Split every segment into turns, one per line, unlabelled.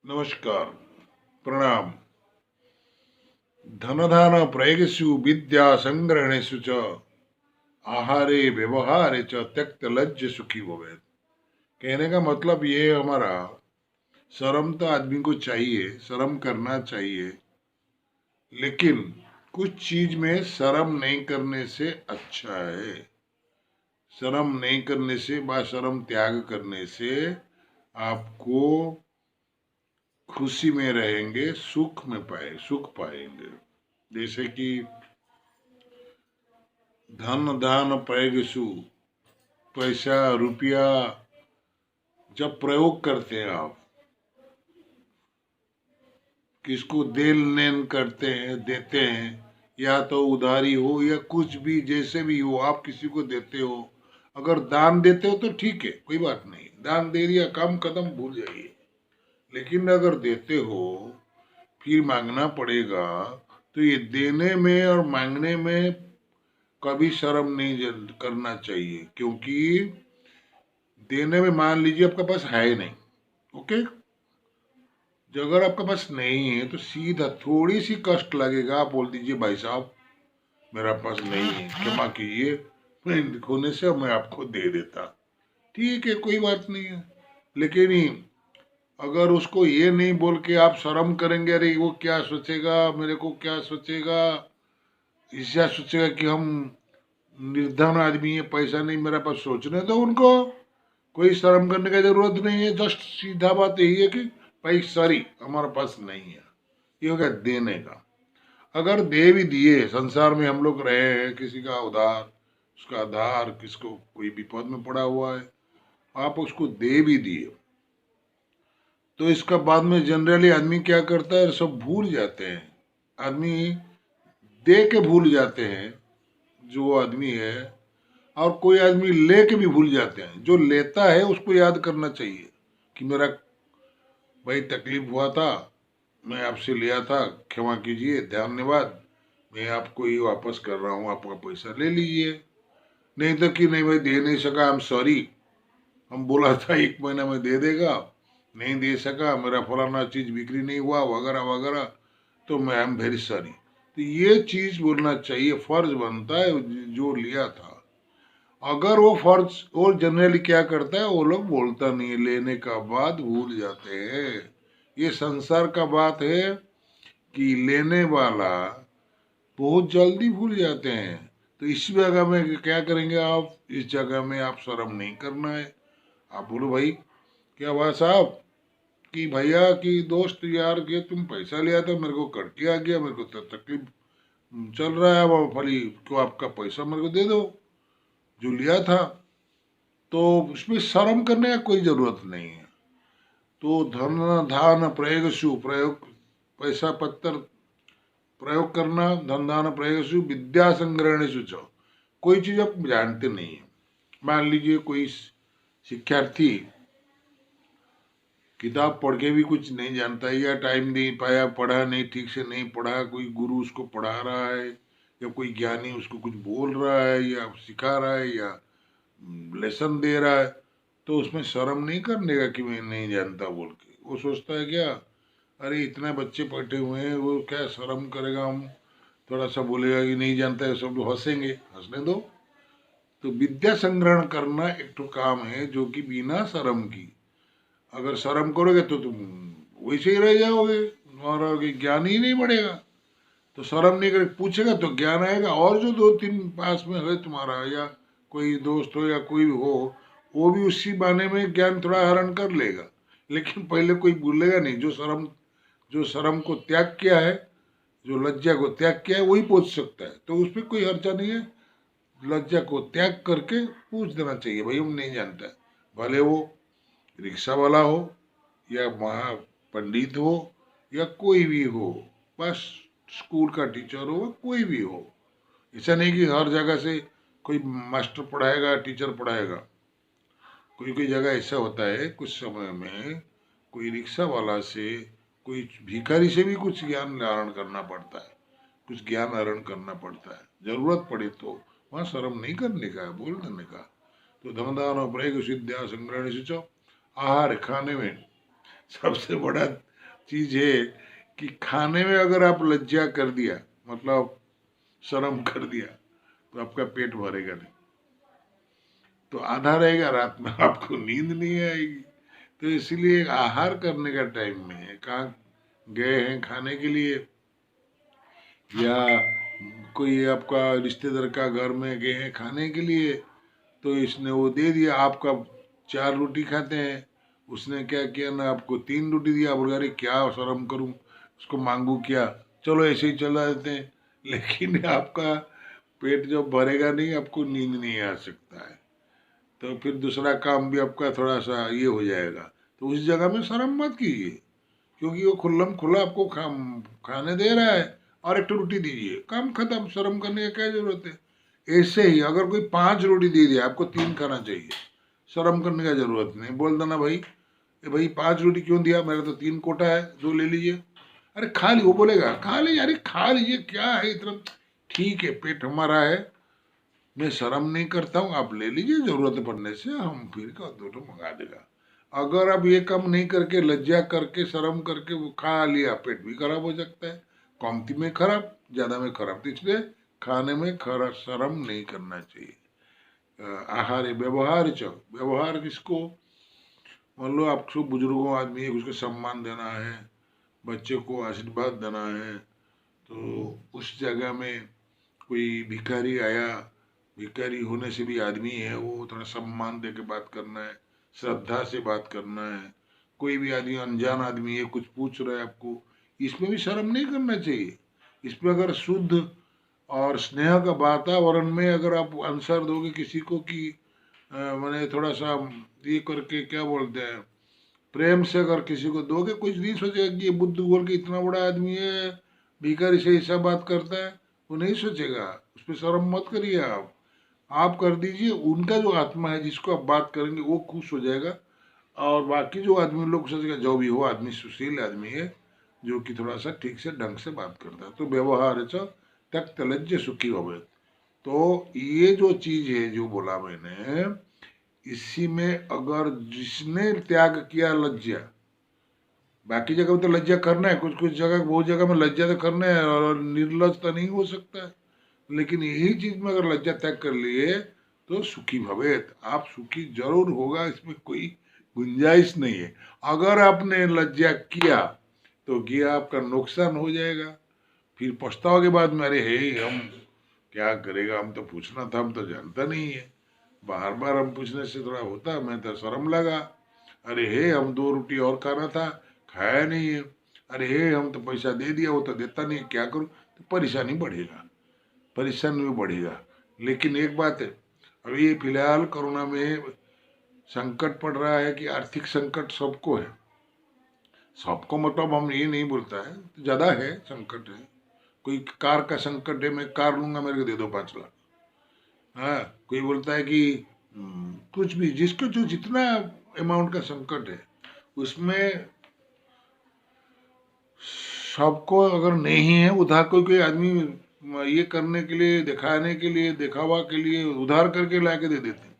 नमस्कार, प्रणाम। धनधान प्रयगसु विद्या संग्रहणेषु च आहारे व्यवहारे च त्यक्त लज्ज सुखी भवेत्। कहने का मतलब ये है हमारा, शर्म तो आदमी को चाहिए, शर्म करना चाहिए, लेकिन कुछ चीज में शर्म नहीं करने से अच्छा है। शर्म नहीं करने से, शर्म त्याग करने से आपको खुशी में रहेंगे, सुख पाएंगे। जैसे कि धन दान प्रयोगसु, पैसा रुपया जब प्रयोग करते हैं आप, किसको देन लेन करते हैं, देते हैं, या तो उधारी हो या कुछ भी, जैसे भी हो, आप किसी को देते हो। अगर दान देते हो तो ठीक है, कोई बात नहीं, दान दे दिया, काम खत्म, भूल जाइए। लेकिन अगर देते हो फिर मांगना पड़ेगा, तो ये देने में और मांगने में कभी शर्म नहीं करना चाहिए। क्योंकि देने में, मान लीजिए आपके पास है नहीं, ओके, जो अगर आपके पास नहीं है तो सीधा थोड़ी सी कष्ट लगेगा, आप बोल दीजिए भाई साहब मेरा पास नहीं है, क्षमा कीजिए, मैं होने से मैं आपको दे देता, ठीक है, कोई बात नहीं है। लेकिन अगर उसको ये नहीं बोल के आप शर्म करेंगे, अरे वो क्या सोचेगा, मेरे को क्या सोचेगा, इससे सोचेगा कि हम निर्धन आदमी है, पैसा नहीं मेरे पास, सोचने दो उनको, कोई शर्म करने की जरूरत नहीं है। जस्ट सीधा बात यही है कि भाई सॉरी हमारे पास नहीं है, ये हो गया देने का। अगर दे भी दिए, संसार में हम लोग रहे हैं, किसी का उधार, उसका आधार, किसको कोई विपद में पड़ा हुआ है, आप उसको दे भी दिए, तो इसका बाद में जनरली आदमी क्या करता है, सब भूल जाते हैं। आदमी दे के भूल जाते हैं जो आदमी है, और कोई आदमी ले के भी भूल जाते हैं। जो लेता है उसको याद करना चाहिए कि मेरा भाई तकलीफ हुआ था, मैं आपसे लिया था, क्षमा कीजिए, धन्यवाद, मैं आपको ये वापस कर रहा हूँ, आपका पैसा ले लीजिए। नहीं तो कि नहीं भाई दे नहीं सका, आई एम सॉरी, हम बोला था 1 महीना में दे देगा, नहीं दे सका, मेरा फलाना चीज बिक्री नहीं हुआ, वगैरह वगैरह, तो मैं आई एम वेरी सॉरी। तो ये चीज बोलना चाहिए, फर्ज बनता है जो लिया था। अगर वो फर्ज, और जनरली क्या करता है, वो लोग बोलता नहीं है, लेने का बाद भूल जाते हैं। ये संसार का बात है कि लेने वाला बहुत जल्दी भूल जाते हैं। तो इस जगह में क्या करेंगे आप, इस जगह में आप शर्म नहीं करना है। आप बोलो भाई क्या हुआ साहब, कि भैया कि दोस्त यार के तुम पैसा लिया था, मेरे को कट आ गया, मेरे को तो तकलीफ चल रहा है, वो फली तो आपका पैसा मेरे को दे दो जो लिया था। तो उसमें शर्म करने का कोई जरूरत नहीं है। तो धन धान प्रयोगसु, प्रयोग पैसा पत्थर प्रयोग करना, धन धान प्रयोगसु विद्या संग्रहणेषु च, कोई चीज आप जानते नहीं है। मान लीजिए कोई शिक्षार्थी किताब पढ़ के भी कुछ नहीं जानता है, या टाइम नहीं पाया, पढ़ा नहीं, ठीक से नहीं पढ़ा, कोई गुरु उसको पढ़ा रहा है, या कोई ज्ञानी उसको कुछ बोल रहा है या सिखा रहा है या लेसन दे रहा है, तो उसमें शर्म नहीं करने का कि मैं नहीं जानता बोल के। वो सोचता है क्या, अरे इतने बच्चे बैठे हुए हैं, वो क्या शर्म करेगा, हम थोड़ा सा बोलेगा कि नहीं जानता है, सब लोग हंसेंगे, हंसने दो। तो विद्या संग्रहण करना एक तो काम है जो कि बिना शर्म की, अगर शर्म करोगे तो तुम वैसे ही रह जाओगे, तुम्हारा ज्ञान ही नहीं बढ़ेगा। तो शर्म नहीं करे, पूछेगा तो ज्ञान आएगा, और जो 2-3 पास में है तुम्हारा, या कोई दोस्त हो या कोई भी हो, वो भी उसी बहाने में ज्ञान थोड़ा हरण कर लेगा। लेकिन पहले कोई बोलेगा नहीं, जो शर्म को त्याग किया है, जो लज्जा को त्याग किया है, वही पूछ सकता है। तो उसमें कोई हर्जा नहीं है, लज्जा को त्याग करके पूछ देना चाहिए, भाई हम नहीं जानता। भले वो रिक्शा वाला हो, या महा पंडित हो, या कोई भी हो, बस स्कूल का टीचर हो, कोई भी हो। ऐसा नहीं कि हर जगह से कोई मास्टर पढ़ाएगा, टीचर पढ़ाएगा। कोई कोई जगह ऐसा होता है, कुछ समय में कोई रिक्शा वाला से, कोई भिखारी से भी कुछ ज्ञान धारण करना पड़ता है, कुछ ज्ञान हरण करना पड़ता है, जरूरत पड़े तो। वहाँ शर्म नहीं करने का है, बोल देने का। तो धमदान और प्रयोग विद्या संग्रहण से, आहार खाने में सबसे बड़ा चीज है कि खाने में अगर आप लज्जा कर दिया, मतलब शर्म कर दिया, तो आपका पेट भरेगा नहीं, तो आधा रहेगा, रात में आपको नींद नहीं आएगी। तो इसलिए आहार करने का टाइम में है, कहाँ गए हैं खाने के लिए, या कोई आपका रिश्तेदार का घर में गए हैं खाने के लिए, तो इसने वो दे दिया, आपका 4 रोटी खाते हैं, उसने क्या किया ना, आपको 3 रोटी दिया, आप बोले अरे क्या शर्म करूं, उसको मांगू क्या, चलो ऐसे ही चला देते हैं। लेकिन आपका पेट जब भरेगा नहीं, आपको नींद नहीं आ सकता है, तो फिर दूसरा काम भी आपका थोड़ा सा ये हो जाएगा। तो उस जगह में शर्म मत कीजिए, क्योंकि वो खुल्लम खुला आपको खाने दे रहा है, और एक रोटी दीजिए, काम खत्म, शर्म करने की क्या जरूरत है। ऐसे ही अगर कोई 5 रोटी दे दिया, आपको 3 खाना चाहिए, शर्म करने का जरूरत नहीं, बोल देना भाई, भाई 5 रोटी क्यों दिया, मेरा तो 3 कोटा है, 2 ले लीजिए। अरे खा ली, वो बोलेगा खा लीजिए, अरे खा लीजिए, क्या है इतना, ठीक है पेट हमारा है, मैं शर्म नहीं करता हूँ, आप ले लीजिए, जरूरत पड़ने से हम फिर का 2 मंगा देगा। अगर आप ये काम नहीं करके, लज्जा करके, शर्म करके वो खा लिया, पेट भी खराब हो सकता है, कमती में खराब, ज्यादा में खराब, तो इसलिए खाने में खरा शर्म नहीं करना चाहिए। आहार व्यवहार च, व्यवहार किसको, मान लो आपको बुजुर्गों आदमी है, उसको सम्मान देना है, बच्चे को आशीर्वाद देना है, तो उस जगह में कोई भिखारी आया, भिखारी होने से भी आदमी है, वो थोड़ा सम्मान दे के बात करना है, श्रद्धा से बात करना है। कोई भी आदमी अनजान आदमी है, कुछ पूछ रहा है आपको, इसमें भी शर्म नहीं करना चाहिए। इसमें अगर शुद्ध और स्नेह का वातावरण में अगर आप आंसर दोगे किसी को कि मैंने थोड़ा सा ये करके, क्या बोलते हैं, प्रेम से अगर किसी को दोगे, कुछ नहीं सोचेगा कि ये बुद्ध बोल के इतना बड़ा आदमी है, भिखारी से ऐसा बात करता है, वो नहीं सोचेगा। उस पर शर्म मत करिए, आप कर दीजिए। उनका जो आत्मा है जिसको आप बात करेंगे वो खुश हो जाएगा, और बाकी जो आदमी लोग सोचेगा जो भी हो, आदमी सुशील आदमी है, जो कि थोड़ा सा ठीक से ढंग से बात करता है। तो व्यवहार त्यक्त लज्ज सुखी भवे, तो ये जो चीज है जो बोला मैंने, इसी में अगर जिसने त्याग किया लज्जा, बाकी जगह में तो लज्जा करना है, कुछ कुछ जगह, बहुत जगह में लज्जा तो करना है, और निर्लज तो नहीं हो सकता है, लेकिन यही चीज में अगर लज्जा त्याग कर लिए तो सुखी भवेत, आप सुखी जरूर होगा, इसमें कोई गुंजाइश नहीं है। अगर आपने लज्जा किया तो किया, आपका नुकसान हो जाएगा, फिर पछताओगे बाद में, अरे हे हम क्या करेगा, हम तो पूछना था, हम तो जानता नहीं है, बार बार हम पूछने से थोड़ा होता, मैं तो शर्म लगा, अरे हे हम 2 रोटी और खाना था, खाया नहीं है, अरे हे हम तो पैसा दे दिया, वो तो देता नहीं, क्या करूं, तो परेशानी बढ़ेगा, परेशानी भी बढ़ेगा। लेकिन एक बात है, अभी फिलहाल कोरोना में संकट पड़ रहा है कि आर्थिक संकट सबको है, सबको मतलब हम ये नहीं बोलता है, ज्यादा है संकट है। कोई कार का संकट है, मैं कार लूंगा, मेरे को दे दो 5 लाख। हाँ, कोई बोलता है कि कुछ भी, जिसको जो जितना अमाउंट का संकट है, उसमें सबको अगर नहीं है उधार, कोई कोई आदमी ये करने के लिए, दिखाने के लिए, दिखावा के लिए उधार करके ला के दे देते हैं,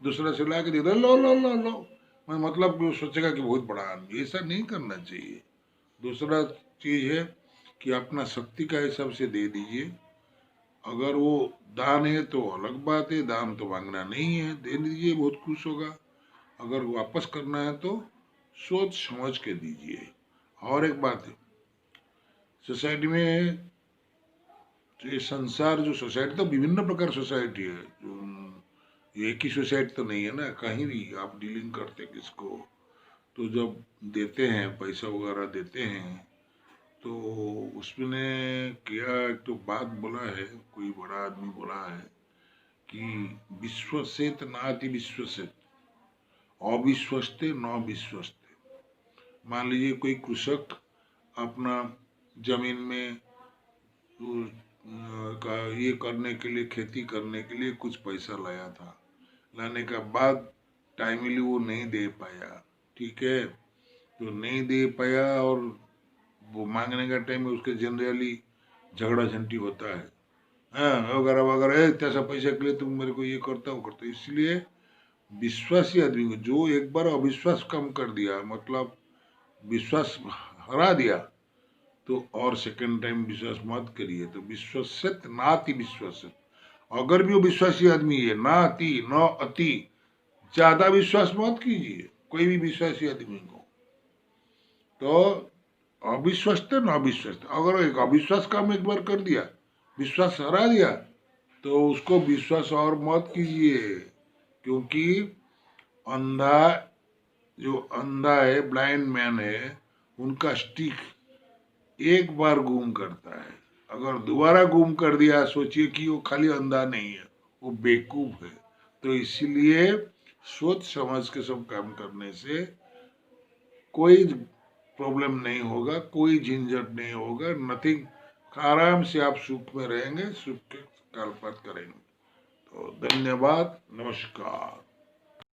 दूसरा से ला के दे दे, लो लो लो लो, मैं मतलब वो सोचेगा कि बहुत बड़ा आदमी, ऐसा नहीं करना चाहिए। दूसरा चीज है कि अपना शक्ति का हिसाब से दे दीजिए, अगर वो दान है तो अलग बात है, दान तो मांगना नहीं है, दे दीजिए, बहुत खुश होगा। अगर वापस करना है तो सोच समझ के दीजिए। और एक बात है, सोसाइटी में, तो ये संसार जो सोसाइटी, तो विभिन्न प्रकार सोसाइटी है, जो एक ही सोसाइटी तो नहीं है ना, कहीं भी आप डीलिंग करते किसको, तो जब देते हैं पैसा वगैरह देते हैं, तो उसने किया, एक तो बात बोला है, कोई बड़ा आदमी बोला है कि विश्वसेत नाति विश्वसेत, अविश्वस्ते न विश्वस्ते। मान लीजिए कोई कृषक अपना जमीन में का ये करने के लिए, खेती करने के लिए कुछ पैसा लाया था, लाने के बाद टाइमली वो नहीं दे पाया, ठीक है, तो नहीं दे पाया, और वो मांगने का टाइम में उसके जनरली झगड़ा झंटी होता है, हाँ वगैरह वगैरह, कैसा पैसा के लिए तुम मेरे को ये करता हो करता, इसलिए विश्वासी आदमी को, जो एक बार अविश्वास कम कर दिया, मतलब विश्वास हरा दिया तो और सेकंड टाइम विश्वास मत करिए। तो विश्वसित नाति विश्वसित, अगर भी वो विश्वासी आदमी है, ना अति न अति ज्यादा विश्वास मत कीजिए कोई भी विश्वासी आदमी को। तो अविश्वस्त न अविश्वस्त, अगर एक अविश्वास काम एक बार कर दिया, विश्वास हरा दिया, तो उसको विश्वास और मत कीजिए। क्योंकि अंधा, जो अंधा है, ब्लाइंड मैन है, उनका स्टिक एक बार गुम करता है, अगर दोबारा गुम कर दिया सोचिए कि वो खाली अंधा नहीं है, वो बेवकूफ है। तो इसीलिए सोच समझ के सब काम करने से कोई प्रॉब्लम नहीं होगा, कोई झंझट नहीं होगा, नथिंग। आराम से आप सुख में रहेंगे, सुख के कालपात करेंगे। तो धन्यवाद, नमस्कार।